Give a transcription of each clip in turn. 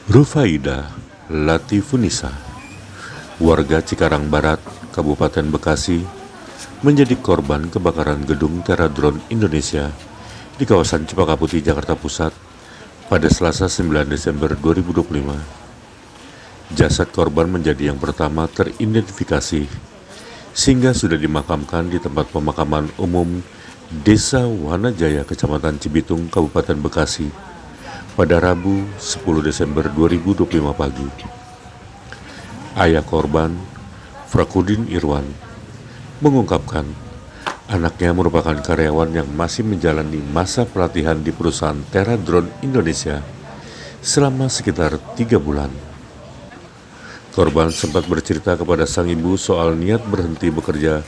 Rufaida Latifunisa, warga Cikarang Barat, Kabupaten Bekasi, menjadi korban kebakaran gedung Teradron Indonesia di kawasan Cempaka Putih, Jakarta Pusat pada Selasa 9 Desember 2025. Jasad korban menjadi yang pertama teridentifikasi sehingga sudah dimakamkan di tempat pemakaman umum Desa Wanajaya, Kecamatan Cibitung, Kabupaten Bekasi pada Rabu 10 Desember 2025 pagi. Ayah korban, Frakudin Irwan, mengungkapkan anaknya merupakan karyawan yang masih menjalani masa pelatihan di perusahaan Teradron Indonesia selama sekitar 3 bulan. Korban sempat bercerita kepada sang ibu soal niat berhenti bekerja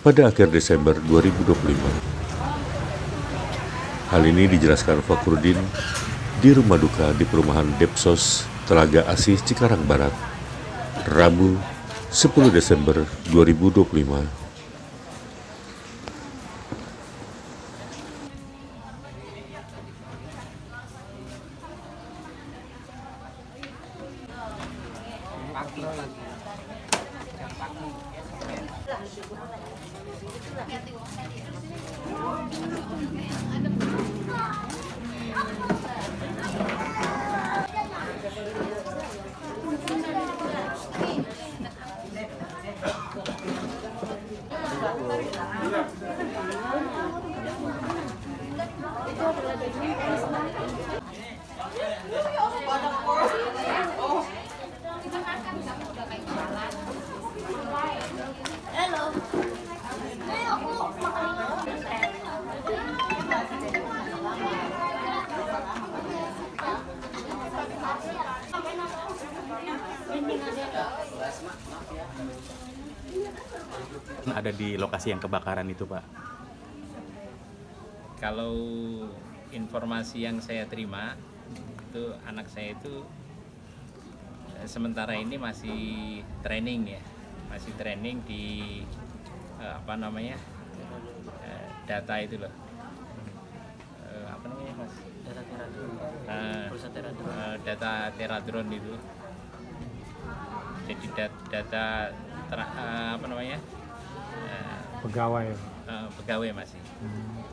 pada akhir Desember 2025. Hal ini dijelaskan Fakrudin di rumah duka di perumahan Depsos, Telaga Asih, Cikarang Barat, Rabu 10 Desember 2025. Ada di lokasi yang kebakaran itu, Pak? Kalau informasi yang saya terima itu anak saya itu sementara ini masih training di data itu loh, mas? Data Teradron itu. Jadi data pegawai masih.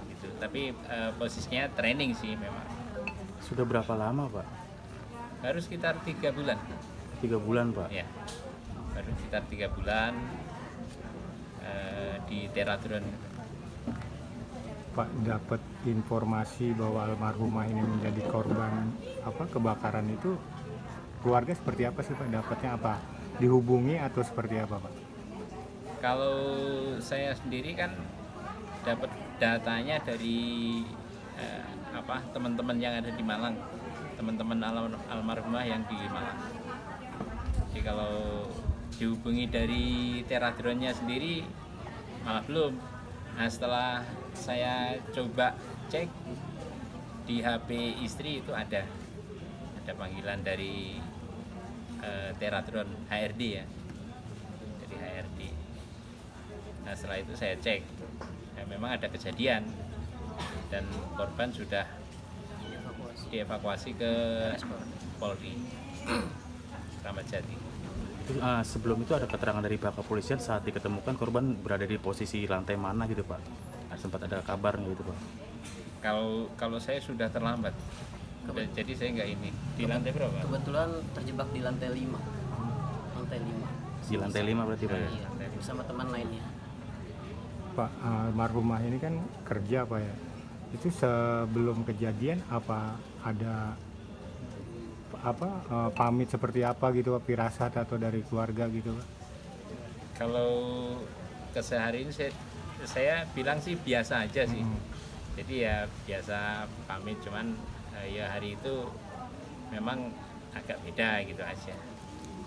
Gitu. Tapi posisinya training sih memang. Sudah berapa lama, Pak? Baru sekitar 3 bulan. 3 bulan, Pak? Ya, baru sekitar 3 bulan di Teradron. Pak, dapat informasi bahwa almarhumah ini menjadi korban kebakaran itu, keluarga seperti apa sih, Pak? Dapatnya apa? Dihubungi atau seperti apa, Pak? Kalau saya sendiri kan dapat datanya dari teman-teman yang ada di Malang, teman-teman almarhumah yang di Malang. Jadi kalau dihubungi dari Teradronnya sendiri malah belum. Nah, setelah saya coba cek di HP istri itu ada panggilan dari Teradron HRD ya, dari HRD. Nah, setelah itu saya cek, ya memang ada kejadian dan korban sudah dievakuasi ke Polri Kramat Jati. Sebelum itu ada keterangan dari pihak kepolisian saat diketemukan korban berada di posisi lantai mana gitu, Pak? Sempat ada kabarnya gitu, Pak? Kalau saya sudah terlambat, jadi saya nggak ini. Di lantai berapa? Kebetulan terjebak di lantai 5. Lantai 5. Di lantai 5 berarti, Pak? Iya, bersama teman lainnya. Pak, almarhumah ini kan kerja, Pak ya. Itu sebelum kejadian apa ada pamit seperti apa gitu, Pak, firasat atau dari keluarga gitu, Pak? Kalau keseharian saya bilang sih biasa aja sih. Jadi ya biasa pamit, cuman ya hari itu memang agak beda gitu aja.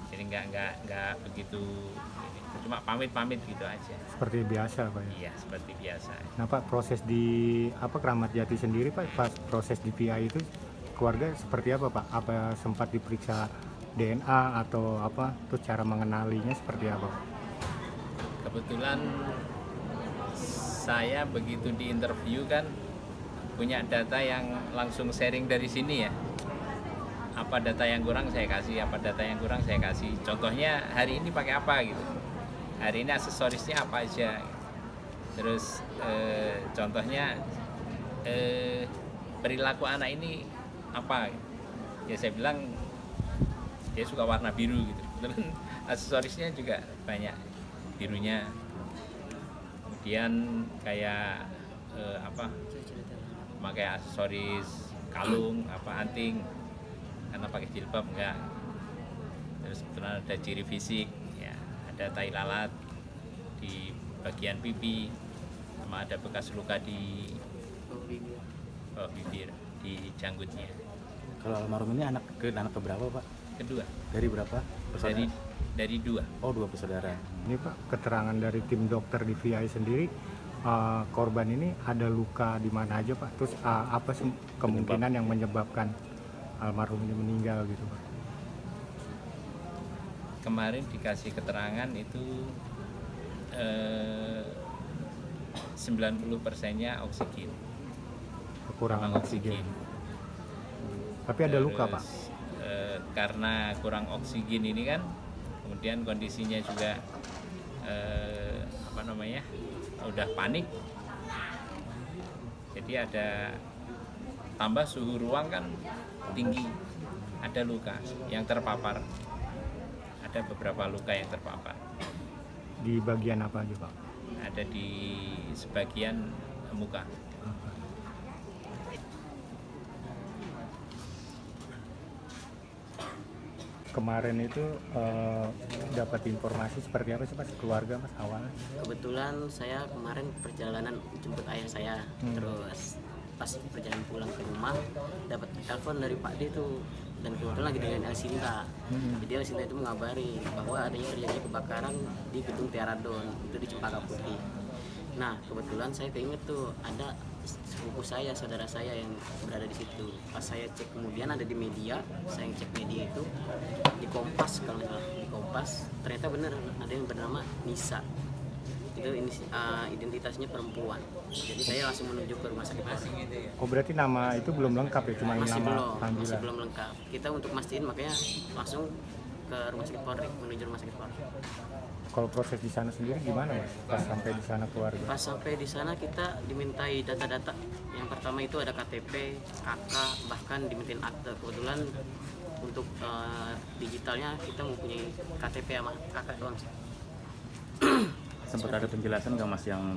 Jadi nggak begitu ini. Cuma pamit gitu aja. Seperti biasa, Pak ya? Iya, seperti biasa. Nah, Pak, proses di Kramat Jati sendiri, Pak, pas proses di PI itu keluarga seperti apa, Pak? Apa sempat diperiksa DNA atau apa? Terus cara mengenalinya seperti apa, Pak? Kebetulan saya begitu di interview kan punya data yang langsung sharing dari sini ya. apa data yang kurang saya kasih, apa data yang kurang saya kasih. Contohnya hari ini pakai apa gitu, hari ini aksesorisnya apa aja. Terus contohnya perilaku anak ini apa, ya saya bilang dia suka warna biru gitu. Kemudian aksesorisnya juga banyak birunya. Kemudian kayak pakai aksesoris kalung, anting, karena pakai jilbab enggak. Terus kemudian ada ciri fisik, ya ada tai lalat di bagian pipi, sama ada bekas luka di bibir, di janggutnya. Kalau almarhum ini anak keberapa Pak? Kedua, Dari berapa? dari 2. Oh, 2 bersaudara. Ini Pak, keterangan dari tim dokter di VI sendiri, korban ini ada luka di mana aja Pak? Terus apa sih kemungkinan yang menyebabkan almarhum ini meninggal gitu Pak? Kemarin dikasih keterangan itu 90%-nya oksigen. Kekurangan Kurang oksigen. Tapi ada luka Pak? Karena kurang oksigen ini kan, kemudian kondisinya juga udah panik, jadi ada tambah suhu ruang kan tinggi, ada luka yang terpapar, ada beberapa luka yang terpapar. Di bagian apa aja Pak? Ada di sebagian muka. Kemarin itu dapat informasi seperti apa sih Pak keluarga Mas awalnya? Kebetulan saya kemarin perjalanan jemput ayah saya, terus pas perjalanan pulang ke rumah dapat telepon dari Pak D tuh, dan kebetulan lagi dengan Elsinta. Jadi Elsinta itu mengabari bahwa adanya terjadi kebakaran di gedung Teradon itu di Cempaka Putih. Nah kebetulan saya keinget tuh ada sepupu saya, saudara saya yang berada di situ. Pas saya cek kemudian ada di media, saya cek media itu di Kompas, kalau nggak salah di Kompas, ternyata benar ada yang bernama Nisa. Itu identitasnya perempuan. Jadi saya langsung menuju ke rumah sakit Polri. Oh berarti nama itu belum lengkap ya, cuma ini nama Masih panggilan. belum lengkap. Kita untuk mastiin makanya langsung ke rumah sakit Polri, menuju rumah sakit Polri. Kalau proses di sana sendiri gimana Mas? Pas sampai di sana keluarga? Pas sampai di sana kita dimintai data-data. Yang pertama itu ada KTP, KK, bahkan dimintain akte. Kebetulan untuk digitalnya kita mempunyai KTP sama KK doang. Sempat ada penjelasan nggak Mas yang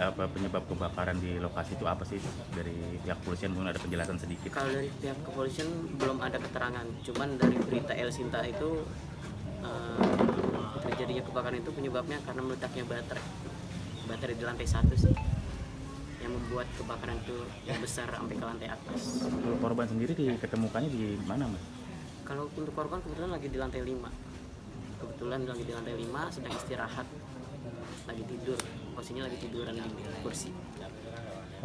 penyebab kebakaran di lokasi itu apa sih dari pihak kepolisian? Mungkin ada penjelasan sedikit. Kalau dari pihak kepolisian belum ada keterangan. Cuman dari berita Elsinta itu terjadinya kebakaran itu penyebabnya karena meledaknya baterai di lantai 1 sih, yang membuat kebakaran itu yang besar sampai ke lantai atas. Kalau korban sendiri diketemukannya di mana Mas? Kalau untuk korban kebetulan lagi di lantai 5. Kebetulan lagi di lantai 5 sedang istirahat, lagi tidur, posisinya lagi tiduran di kursi.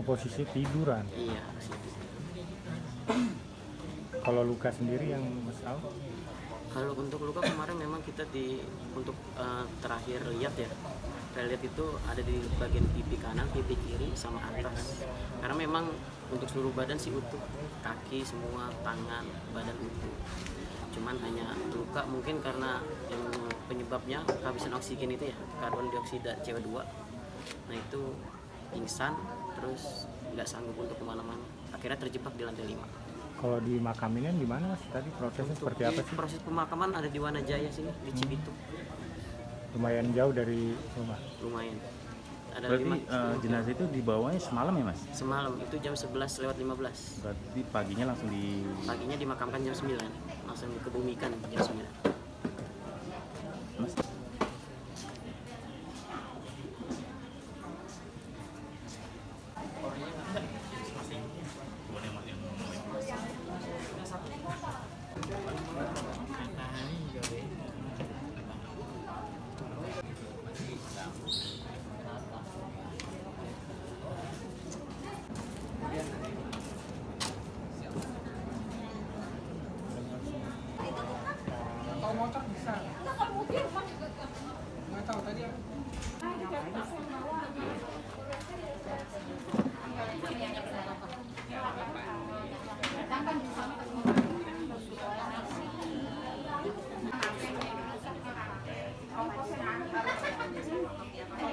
Posisi tiduran. Iya, situ. Kalau luka sendiri yang Mas tahu? Kalau untuk luka kemarin memang kita terakhir lihat ya, saya lihat itu ada di bagian pipi kanan, pipi kiri, sama atas. Karena memang untuk seluruh badan sih utuh, kaki semua, tangan, badan utuh. Cuman hanya luka mungkin karena yang penyebabnya kehabisan oksigen itu ya, karbon dioksida CO2. Nah itu pingsan, terus nggak sanggup untuk kemana-mana. Akhirnya terjebak di lantai 5. Kalau di makaminnya gimana Mas? Tadi prosesnya seperti apa sih? Proses pemakaman ada di Wanajaya sini, di Cibitung. Lumayan jauh dari rumah. Lumayan. Ada Berarti jenazah itu dibawanya semalam ya Mas? semalam itu jam 11:15. Berarti paginya langsung Paginya dimakamkan jam 9, langsung dikebumikan jam 9. Mas? Kalau motor bisa.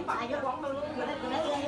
Pak, ayo.